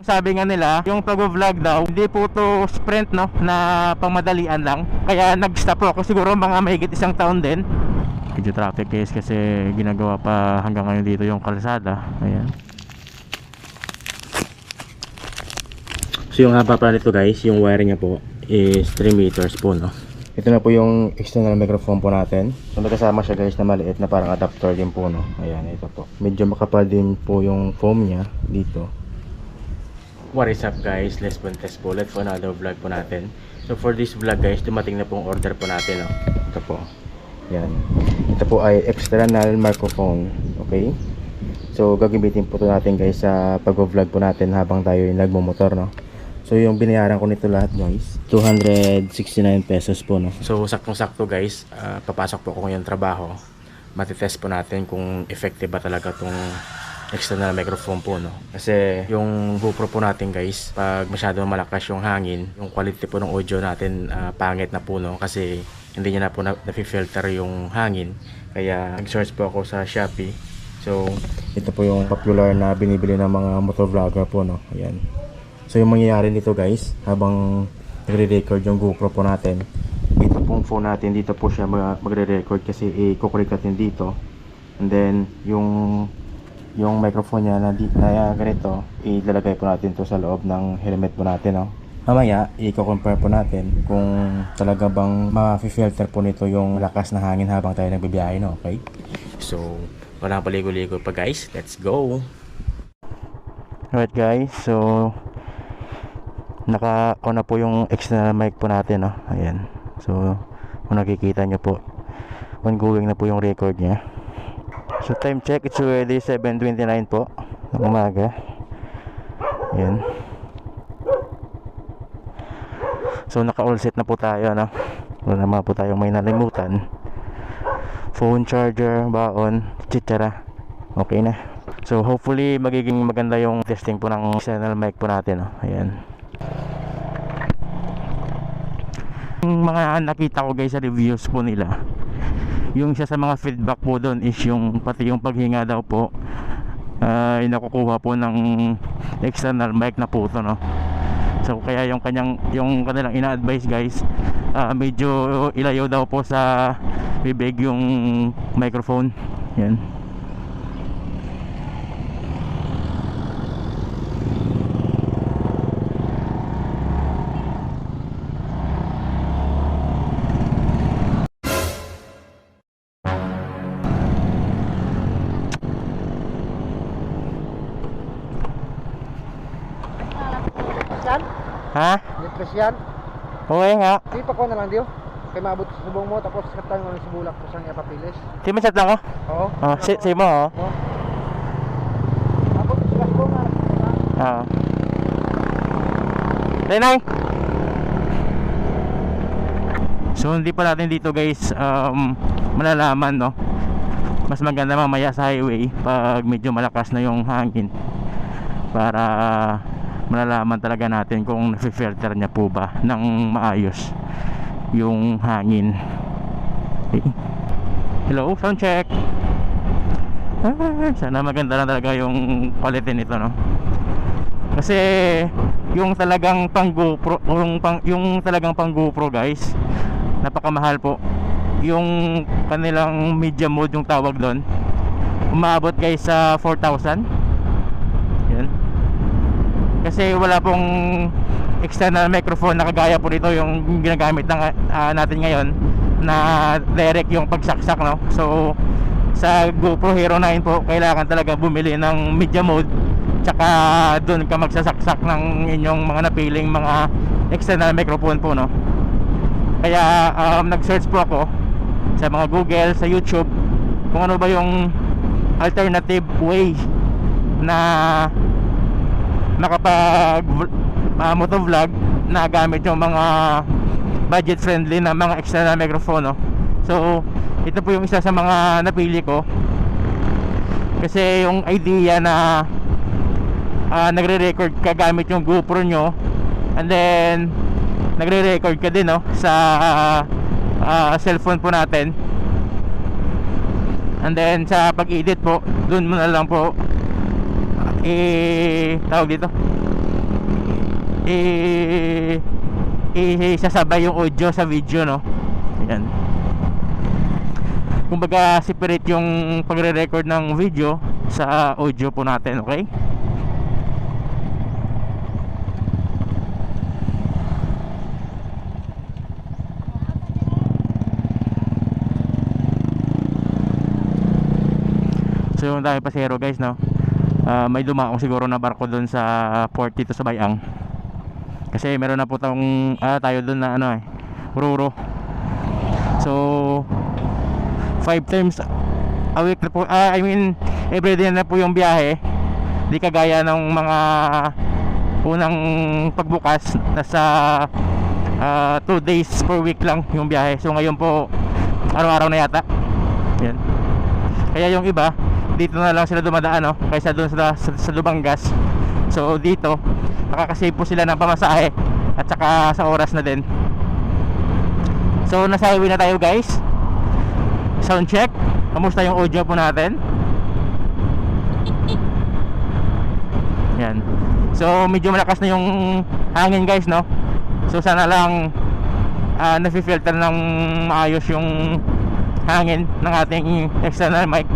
Sabi nga nila, yung pag-vlog daw, hindi po to sprint no, na pangmadalian lang. Kaya nag-stop po ako, siguro mga mahigit isang taon din. Medyo traffic guys kasi ginagawa pa hanggang ngayon dito yung kalsada. Ayan. So yung haba pala nito guys, yung wiring niya po is 3 meters po no. Ito na po yung external microphone po natin. So nagkasama siya guys na maliit na parang adapter din po no. Ayan, ito po. Medyo makapal din po yung foam niya dito. What is up guys, Les Pontes po, let's for another vlog po natin. So for this vlog guys, dumating na pong order po natin no? Ito po, yan. Ito po ay external microphone. Okay, so gagamitin po ito natin guys sa pag-vlog po natin habang tayo yung nagmumotor no. So yung binayaran ko nito lahat guys, 269 pesos po no. So saktong sakto guys, papasok po ako ngayong trabaho. Matitest po natin kung effective ba talaga itong external microphone po no. Kasi yung GoPro po natin guys, pag masyadong malakas yung hangin, yung quality po ng audio natin pangit na po no. Kasi hindi niya na po na-filter yung hangin. Kaya nag-search po ako sa Shopee. So ito po yung popular na binibili ng mga motovlogger po no. Ayan. So yung mangyayari nito guys, habang nagre-record yung GoPro po natin, ito pong phone natin, dito po siya magre-record kasi i-connect natin dito. And then yung microphone niya na ganito, ilalagay po natin to sa loob ng helmet po natin no. Mamaya i-compare po natin kung talaga bang ma-filter po nito yung lakas na hangin habang tayo nagbibiyahe no. Okay, so walang paligo-ligo pa guys, let's go. Alright guys, so naka-on na po yung external mic po natin no. Ayan, so kung nakikita nyo po, ongoing na po yung record nya. So time check, it's already 7:29 po ng umaga. Ayan. So naka-all set na po tayo no. Wala naman po tayong may nalimutan. Phone charger, baon, etc. Okay na. So hopefully magiging maganda yung testing po ng external mic po natin no. Ayan. Yung mga nakita ko guys sa reviews po nila, yung isa sa mga feedback po doon is yung pati yung paghinga daw po ay nakukuha po ng external mic na po ito no. So kaya yung kanilang ina-advise guys, medyo ilayo daw po sa bibig yung microphone. Yan. Ha? Litres yan. Okay nga. Di pa ko na lang diyo. Kaya maabot sa subong mo tapos katang mo sa bulak ko sang ipapilis. Sige chat lang ko. Oo. Oh, si mo oh. Oo. Abot sa subong nga. Oo. Tenay. So hindi pa natin dito guys malalaman no. Mas maganda mamaya sa highway pag medyo malakas na yung hangin, para malalaman talaga natin kung na-filter niya po ba ng maayos yung hangin. Okay. Hello, sound check. Sana maganda na talaga yung quality nito no. Kasi yung talagang pang GoPro, yung talagang pang GoPro guys, napakamahal po. Yung kanilang media mode yung tawag doon, umaabot guys sa 4,000. Yan. Kasi wala pong external microphone na kagaya po nito yung ginagamit natin ngayon, na direct yung pagsaksak no. So sa GoPro Hero 9 po, kailangan talaga bumili ng media mode, tsaka doon ka magsasaksak ng inyong mga napiling mga external microphone po no. Kaya nag-search po ako sa mga Google, sa YouTube, kung ano ba yung alternative way na makapag motovlog na gamit yung mga budget friendly na mga external microphone no. So ito po yung isa sa mga napili ko, kasi yung idea na nagre-record ka gamit yung GoPro nyo, and then nagre-record ka din no sa cellphone po natin, and then sa pag-edit po, dun mo na lang po tawag dito, isasabay yung audio sa video, no? Ayan. Kumbaga separate yung pagre-record ng video sa audio po natin, okay? So yung dami pasero guys, no? May dumaong siguro na barko doon sa port dito sa Bayang. Kasi meron na po tayo doon na ano Ruro. So 5 times a week na po, I mean everyday na po yung biyahe. Di kagaya ng mga unang pagbukas, nasa 2 days per week lang yung biyahe. So ngayon po araw-araw na yata. Yan. Kaya yung iba dito na lang sila dumadaan, no? Kaysa doon sa Lubangas. So dito nakakasave po sila ng pamasahe at saka sa oras na din. So nasa highway na tayo guys. Sound check. Kamusta yung audio po natin? Yan. So medyo malakas na yung hangin guys, no? So sana lang nafi-filter ng maayos yung hangin ng ating external mic.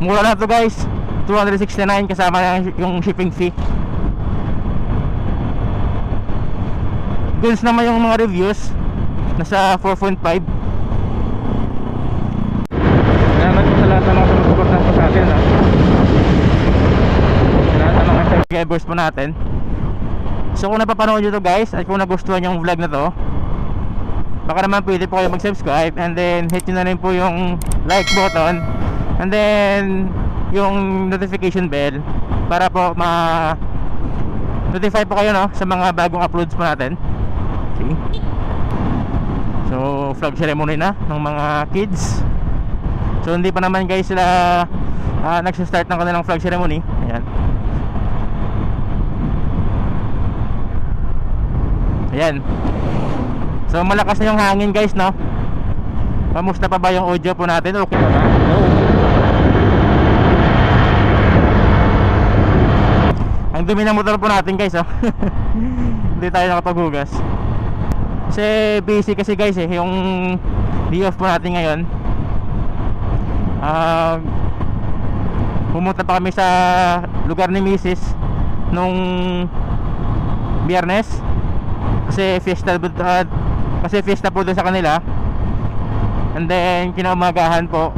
Mura na to guys, 269 kasama na yung shipping fee. Goods naman yung mga reviews, nasa 4.5. Salamat po sa lahat ng mga sumusuporta po sa atin, sa lahat ng mga subscribers po natin. So kung napapanood nyo to guys, at kung nagustuhan yung vlog na to, baka naman pwede po kayo mag-subscribe, and then hit nyo na rin po yung like button, and then yung notification bell para po ma-notify po kayo, no, sa mga bagong uploads po natin. Okay. So flag ceremony na ng mga kids. So hindi pa naman guys sila nagsa-start ng kanilang flag ceremony. Ayan. Ayan. So malakas na yung hangin guys, no? Kamusta pa ba yung audio po natin? Okay pa ba? Ang dumi ng motor po natin guys, oh. Hindi tayo nakapaghugas. Kasi busy kasi guys yung day off po natin ngayon. Pumunta pa kami sa lugar ni Mrs. nung Biyernes. Kasi fiesta po doon sa kanila. And then kinaumagahan po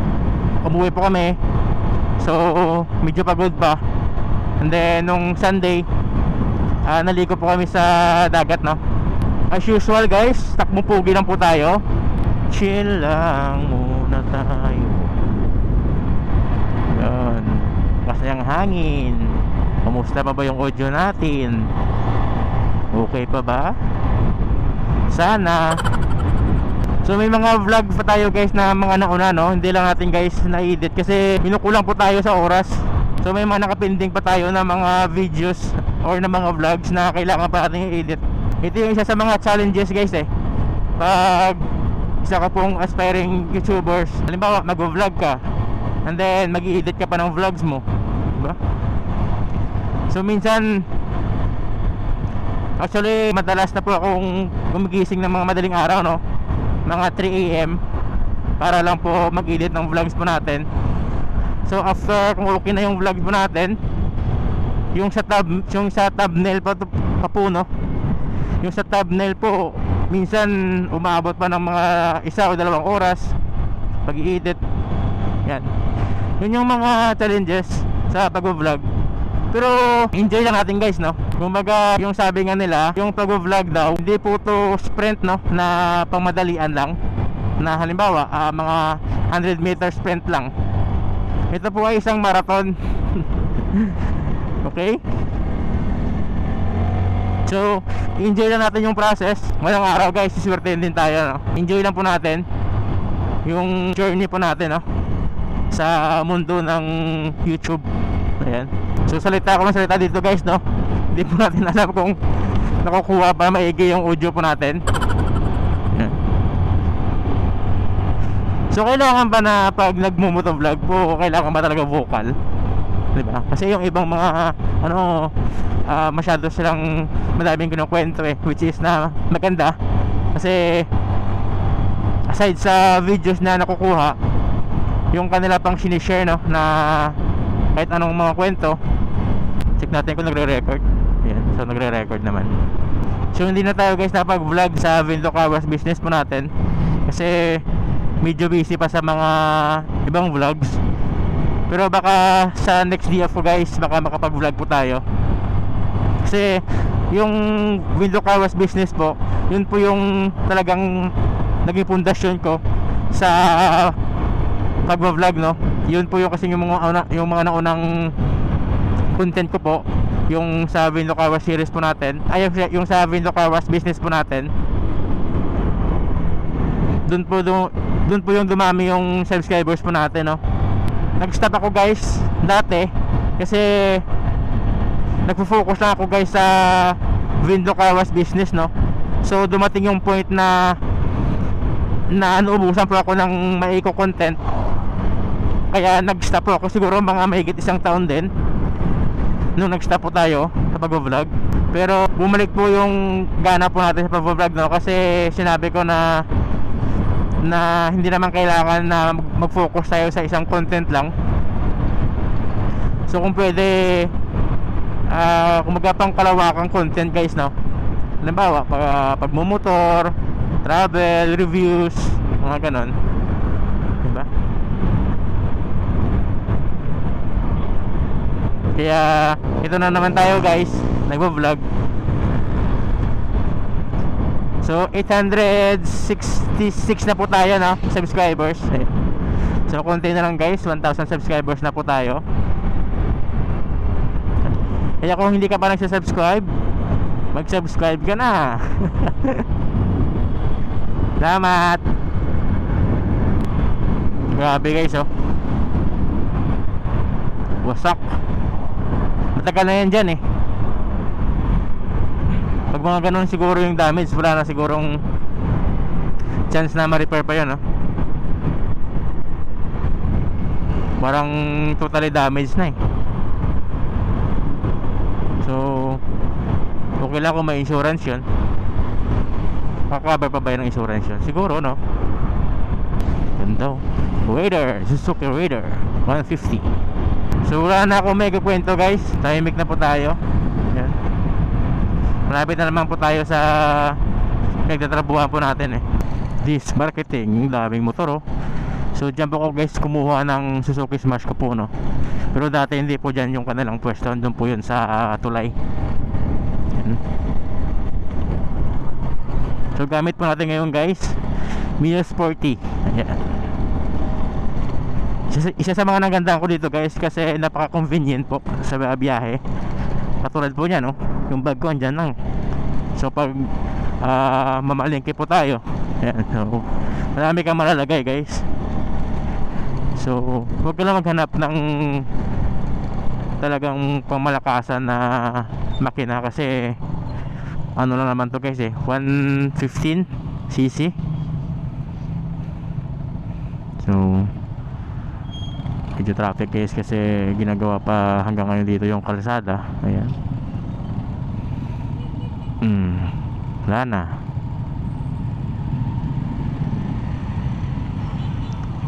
umuwi po kami. So medyo pagod pa. And then nung Sunday naligo po kami sa dagat, no? As usual guys, takbo pugi lang po tayo. Chill lang muna tayo. Yan. Kasi ang hangin. Kamusta pa ba yung audio natin? Okay pa ba? Sana. So may mga vlog pa tayo guys na mga nauna, no? Hindi lang natin guys na-edit kasi minukulang po tayo sa oras. So may mga nakapending pa tayo na mga videos or na mga vlogs na kailangan pa natin i-edit. Ito yung isa sa mga challenges guys pag isa ka pong aspiring YouTubers. Halimbawa mag-vlog ka and then mag-i-edit ka pa ng vlogs mo, diba? So minsan actually madalas na po akong gumigising ng mga madaling araw, no? Mga 3 AM para lang po mag-edit ng vlogs po natin. So after kung okay na yung vlog po natin, yung sa thumbnail pa po, no? Yung sa thumbnail po minsan umaabot pa ng mga 1 o 2 oras pag i-edit. Yan. Yun yung mga challenges sa pag-vlog. Pero enjoy lang natin guys, no? Kumbaga yung sabi nga nila, yung pag-vlog daw hindi po to sprint, no? Na pangmadalian lang. Na halimbawa mga 100 meter sprint lang. Ito po ay isang marathon. Okay? So enjoy lang natin yung process. Ngayong araw guys, siswertein din tayo, no? Enjoy lang po natin yung journey po natin, no? Sa mundo ng YouTube. Ayan. So salita ako ng salita dito guys, no? Hindi po natin alam kung nakukuha pa maigi yung audio po natin. Ayan. So kailangan ba na pag nagmumotovlog po, kailangan ba talaga vocal? Diba? Kasi yung ibang mga masyado silang madaming kinukwento which is na maganda kasi aside sa videos na nakukuha, yung kanila pang sinishare na kahit anong mga kwento. Check natin kung nagre-record. Ayan, so nagre-record naman. So hindi na tayo guys napag-vlog sa Vindo Car Wash business po natin kasi medyo busy pa sa mga ibang vlogs. Pero baka sa next day po guys, baka makapag-vlog po tayo. Kasi yung Vindo Car Wash business po, yun po yung talagang naging pundasyon ko sa pag-vlog, no. Yun po yung kasi yung mga naunang content ko po, yung sa Vindo Car Wash series po natin, ay yung sa Vindo Car Wash business po natin. Doon po yung dumami yung subscribers po natin, no. Nag-stop ako guys dati kasi nagfo-focus lang ako guys sa Vindo Car Wash business, no. So dumating yung point na naubusan po ako ng maiko content, kaya nag-stop po ako. Siguro mga mahigit isang taon din nung nag-stop po tayo sa pag-vlog. Pero bumalik po yung gana po natin sa pag-vlog, no, kasi sinabi ko na hindi naman kailangan na mag-focus tayo sa isang content lang. So kung pwede kumaga pang kalawakang content guys, no. Halimbawa pagmumotor, travel, reviews, mga ganon, diba? Kaya ito na naman tayo guys, nagvo-vlog. So 866 na po tayo, no, subscribers. So konti na lang guys, 1,000 subscribers na po tayo. Kaya kung hindi ka pa nagsasubscribe, mag-subscribe ka na. Salamat. Grabe guys, oh. Wasak. Matagal na yan dyan Pag mga ganun siguro yung damage, wala na sigurong chance na ma-repair pa yun, no? Parang totally damaged na So okay lang kung may insurance yun. Kakabar pa ba yun ng insurance yun? Siguro, no? Ganda, Raider, Suzuki Raider 150. So wala na ako mega kwento guys, tahimik na po tayo. Yan. Malapit na naman po tayo sa nagtatrabuhan po natin This marketing, yung daming motor, So dyan po ako guys kumuha ng Suzuki Smash ko po, no. Pero dati hindi po dyan yung kanilang pwesto, doon po yun sa Tulay. Yan. So gamit po natin ngayon guys Mio Sporty. Ayan. Isa sa mga nagandaan ko dito guys, kasi napaka-convenient po sa biyahe. Katulad po niya, no, yung bag ko andyan lang. So pag mamalingki po tayo, ayan, so marami kang malalagay guys. So huwag ka lang maghanap ng talagang pamalakasan na makina, kasi ano lang naman to guys 115cc. So medyo traffic guys, kasi ginagawa pa hanggang ngayon dito yung kalsada. Ayan. Wala na.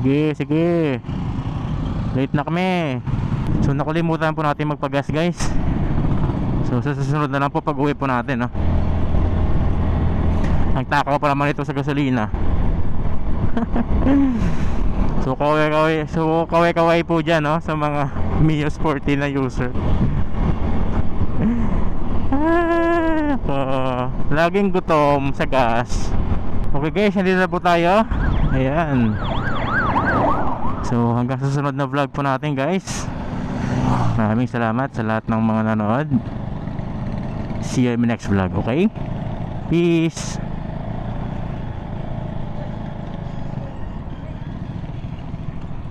Sige late na kami. So nakalimutan po natin magpagas guys. So sa susunod na lang po pag uwi po natin, no? Ang takaw pa naman ito sa gasolina. So kaway po dyan, no, sa mga Mio Sporty na user. Laging gutom sa gas. Okay guys, nandito na po tayo. Ayan. So hanggang sa susunod na vlog po natin guys. Maraming salamat sa lahat ng mga nanood. See you in my next vlog, okay? Peace.